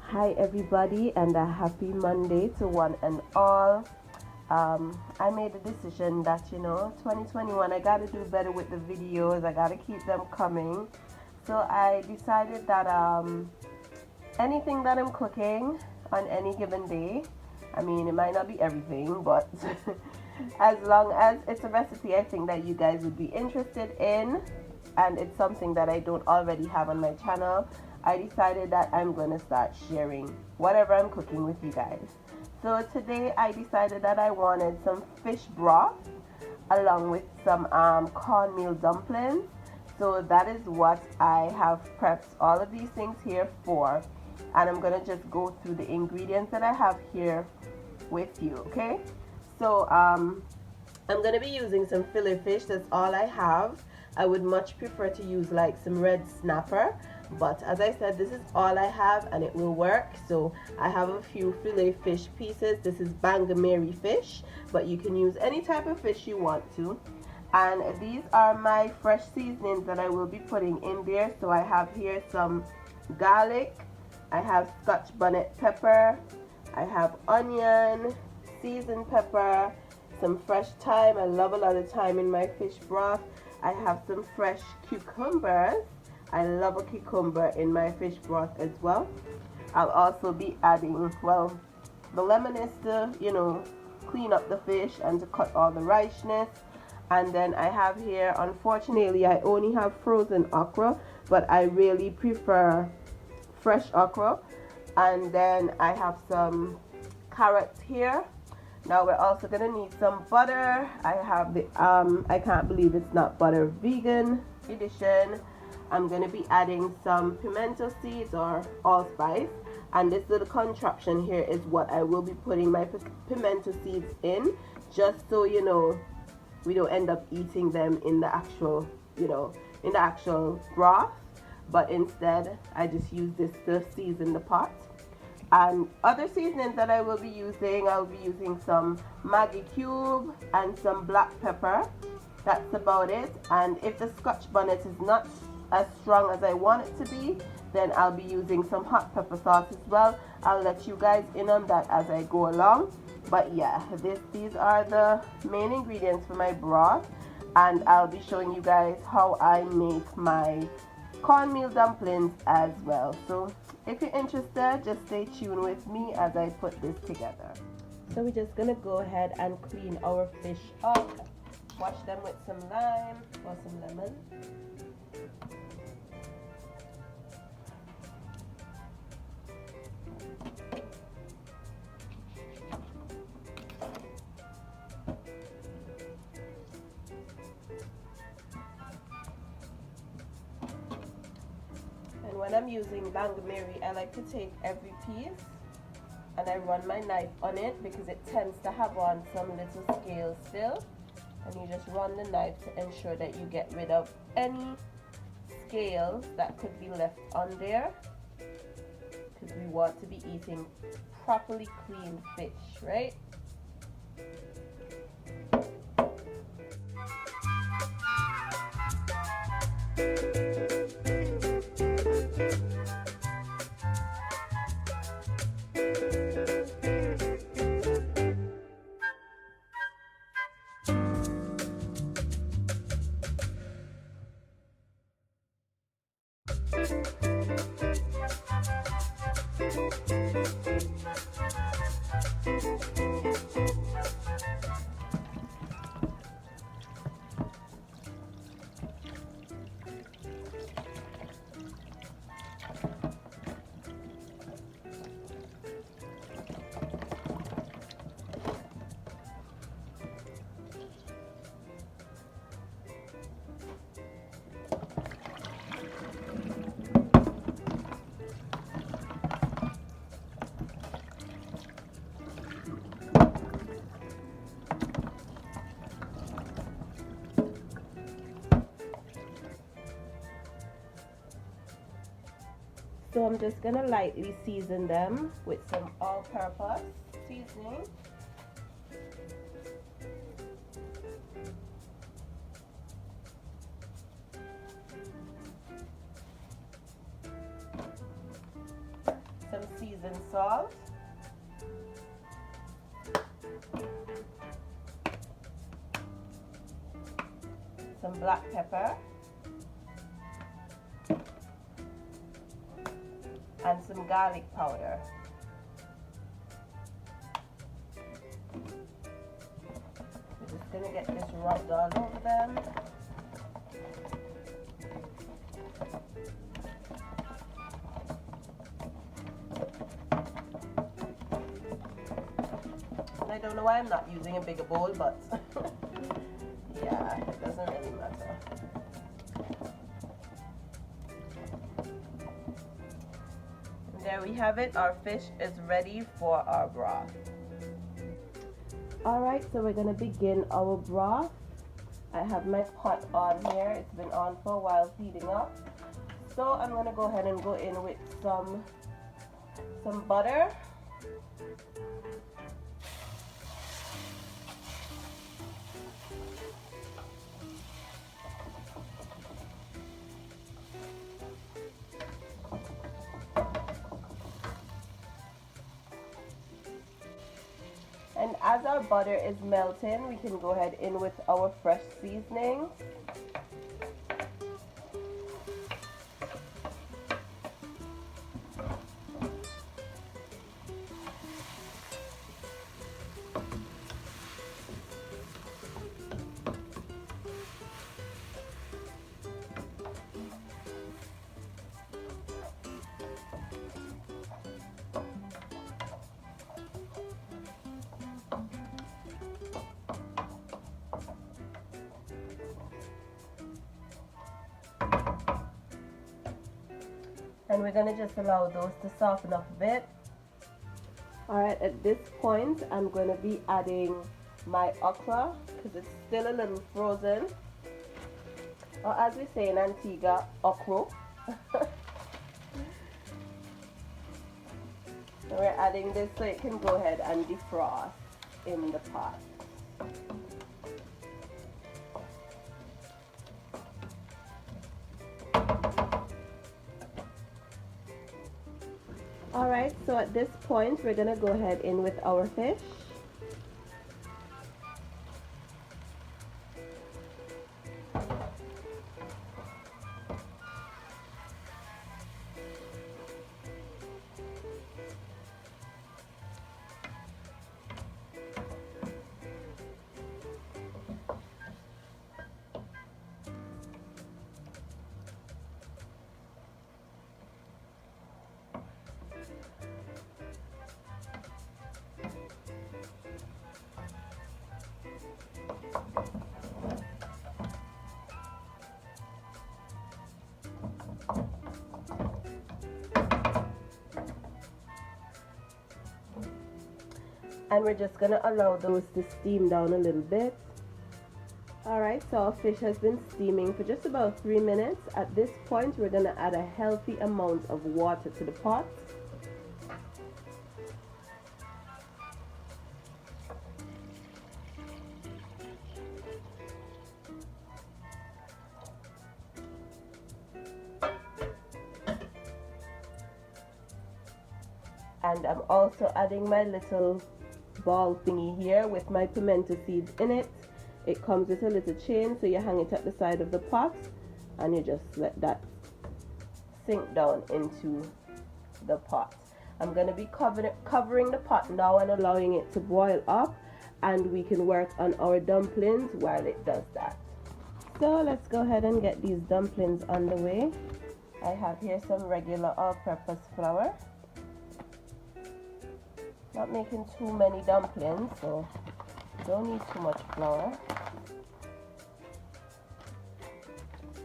Hi everybody, and a happy Monday to one and all. I made a decision that 2021 I gotta do better with the videos. I gotta keep them coming. So I decided that anything that I'm cooking on any given day, I mean it might not be everything, but as long as it's a recipe I think that you guys would be interested in, and it's something that I don't already have on my channel, I decided that I'm going to start sharing whatever I'm cooking with you guys. So today I decided that I wanted some fish broth along with some cornmeal dumplings. So that is what I have prepped all of these things here for, and I'm going to just go through the ingredients that I have here with you, okay? So I'm going to be using some fillet fish. That's all I have. I would much prefer to use like some red snapper, but as I said, this is all I have and it will work. So I have a few fillet fish pieces. This is Banga fish, but you can use any type of fish you want to. And these are my fresh seasonings that I will be putting in there. So I have here some garlic, I have Scotch bonnet pepper, I have onion, seasoned pepper, some fresh thyme. I love a lot of thyme in my fish broth. I have some fresh cucumbers. I love a cucumber in my fish broth as well. I'll also be adding, well, the lemon is to, clean up the fish and to cut all the richness. And then I have here, unfortunately, I only have frozen okra, but I really prefer fresh okra. And then I have some carrots here. Now we're also gonna need some butter. I have the I can't believe it's not butter vegan edition. I'm gonna be adding some pimento seeds or allspice, and this little contraption here is what I will be putting my pimento seeds in, just so we don't end up eating them in the actual in the actual broth, but instead I just use this to season the pot. And other seasonings that I will be using, I'll be using some Maggie Cube and some black pepper. That's about it. And if the Scotch bonnet is not as strong as I want it to be, then I'll be using some hot pepper sauce as well. I'll let you guys in on that as I go along. But yeah, these are the main ingredients for my broth, and I'll be showing you guys how I make my cornmeal dumplings as well. So if you're interested, just stay tuned with me as I put this together. So we're just gonna go ahead and clean our fish up, wash them with some lime or some lemon. When I'm using Banga, I like to take every piece and I run my knife on it because it tends to have on some little scales still, and you just run the knife to ensure that you get rid of any scales that could be left on there, because we want to be eating properly cleaned fish, right? So I'm just gonna lightly season them with some all-purpose seasoning. seasoned salt, some black pepper, and some garlic powder. We're just going to get this rubbed all over them. I don't know why I'm not using a bigger bowl, but yeah, it doesn't really matter. And there we have it. Our fish is ready for our broth. Alright, so we're going to begin our broth. I have my pot on here. It's been on for a while heating up. So I'm going to go ahead and go in with some butter. And as our butter is melting, we can go ahead in with our fresh seasonings. And we're going to just allow those to soften up a bit. Alright, at this point I'm going to be adding my okra because it's still a little frozen. Or as we say in Antigua, okra. So we're adding this so it can go ahead and defrost in the pot. Alright, so at this point we're going to go ahead in with our fish. And we're just going to allow those to steam down a little bit. Alright, so our fish has been steaming for just about 3 minutes. At this point, we're going to add a healthy amount of water to the pot. And I'm also adding my little ball thingy here with my pimento seeds in it. It comes with a little chain, so you hang it at the side of the pot and you just let that sink down into the pot. I'm going to be covering the pot now and allowing it to boil up, and we can work on our dumplings while it does that. So let's go ahead and get these dumplings underway. I have here some regular all-purpose flour. Not making too many dumplings, so don't need too much flour.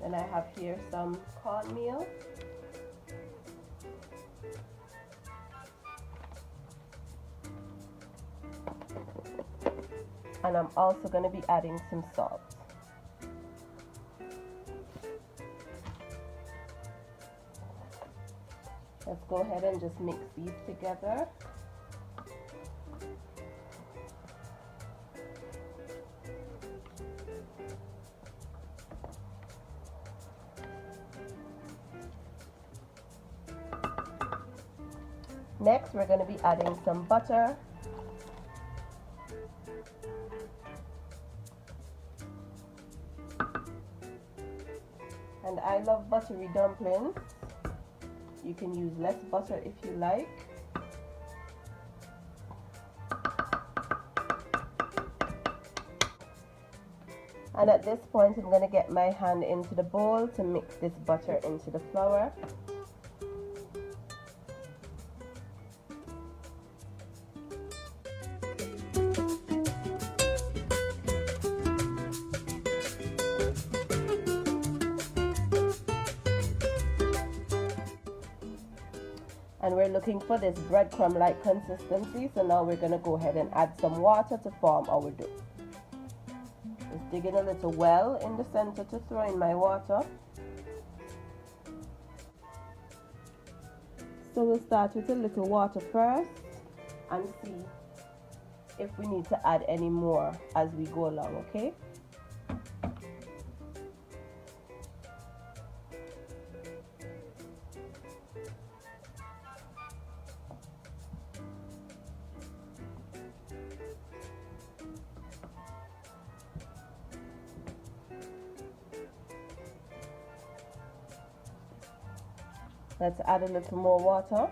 Then I have here some cornmeal. And I'm also going to be adding some salt. Let's go ahead and just mix these together. Next, we're going to be adding some butter. And I love buttery dumplings. You can use less butter if you like. And at this point, I'm going to get my hand into the bowl to mix this butter into the flour. And we're looking for this breadcrumb-like consistency, so now we're going to go ahead and add some water to form our dough. Just digging a little well in the center to throw in my water. So we'll start with a little water first and see if we need to add any more as we go along, okay? Let's add a little more water.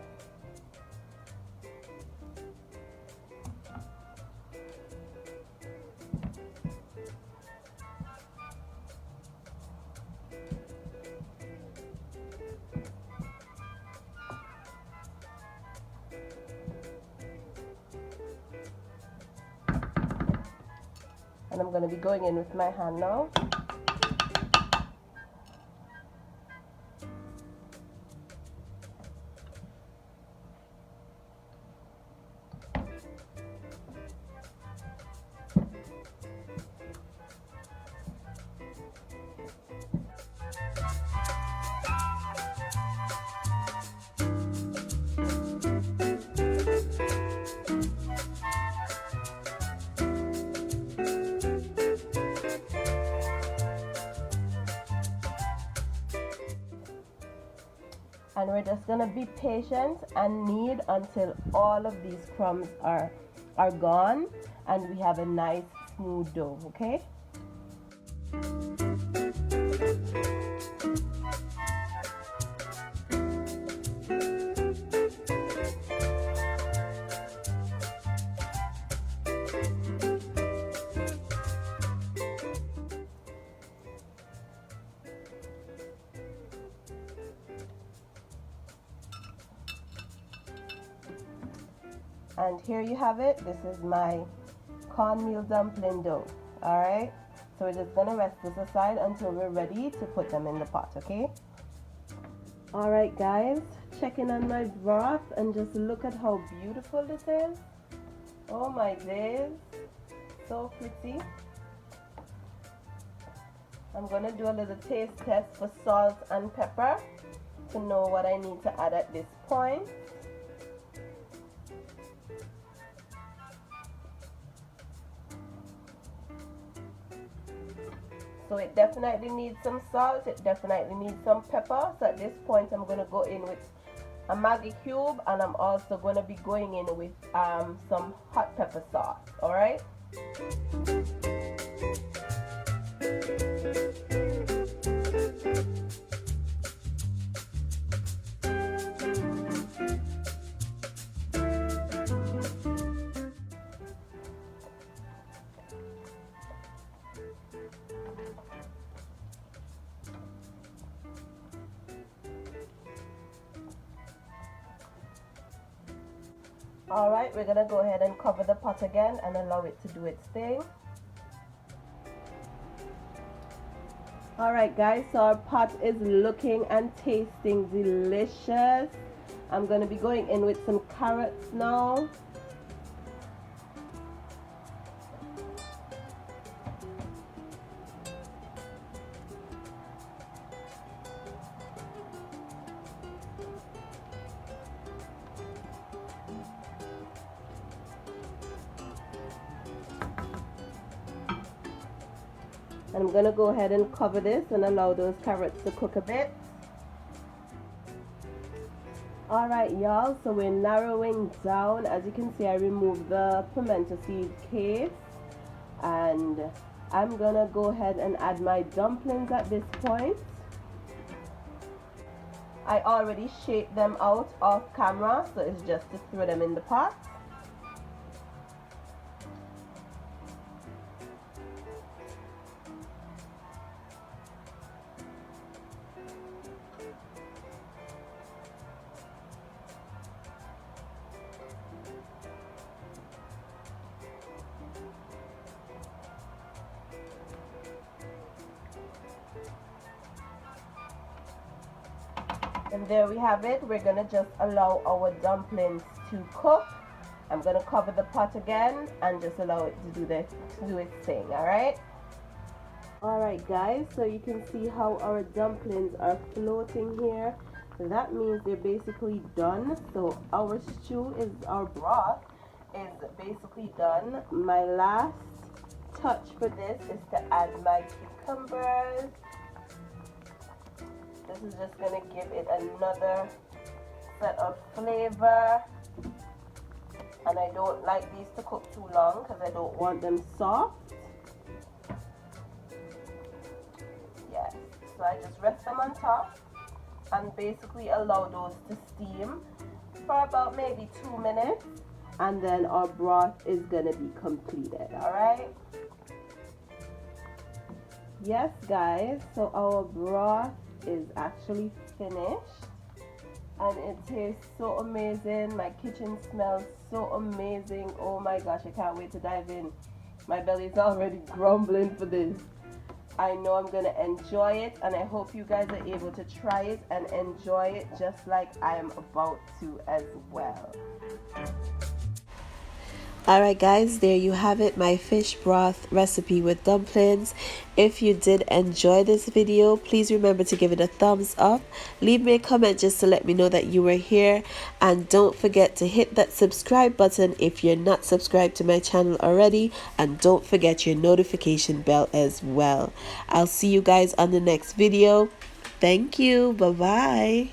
And I'm going to be going in with my hand now. And we're just gonna be patient and knead until all of these crumbs are gone and we have a nice smooth dough, okay? And here you have it. This is my cornmeal dumpling dough. Alright, so we're just gonna rest this aside until we're ready to put them in the pot, okay? Alright guys, checking on my broth and just look at how beautiful this is. Oh my days, so pretty. I'm gonna do a little taste test for salt and pepper to know what I need to add at this point. So it definitely needs some salt, it definitely needs some pepper. So at this point I'm going to go in with a Maggie Cube, and I'm also going to be going in with some hot pepper sauce, alright? Alright, we're gonna go ahead and cover the pot again and allow it to do its thing. Alright guys, so our pot is looking and tasting delicious. I'm gonna be going in with some carrots now. And I'm going to go ahead and cover this and allow those carrots to cook a bit. Alright y'all, so we're narrowing down. As you can see, I removed the pimento seed case, and I'm gonna go ahead and add my dumplings at this point. I already shaped them out off camera, so it's just to throw them in the pot. And there we have it. We're gonna just allow our dumplings to cook. I'm gonna cover the pot again and just allow it to do its thing. Alright guys, so you can see how our dumplings are floating here. That means they're basically done. So our broth is basically done. My last touch for this is to add my cucumbers. This is just going to give it another set of flavor. And I don't like these to cook too long because I don't want them soft. Yes, so I just rest them on top and basically allow those to steam for about maybe 2 minutes. And then our broth is going to be completed, alright? Yes guys, so our broth is actually finished and it tastes so amazing. My kitchen smells so amazing. Oh my gosh, I can't wait to dive in. My belly is already grumbling for this. I know I'm gonna enjoy it, and I hope you guys are able to try it and enjoy it just like I am about to as well. Alright guys, there you have it, my fish broth recipe with dumplings. If you did enjoy this video, please remember to give it a thumbs up. Leave me a comment just to let me know that you were here. And don't forget to hit that subscribe button if you're not subscribed to my channel already. And don't forget your notification bell as well. I'll see you guys on the next video. Thank you. Bye-bye.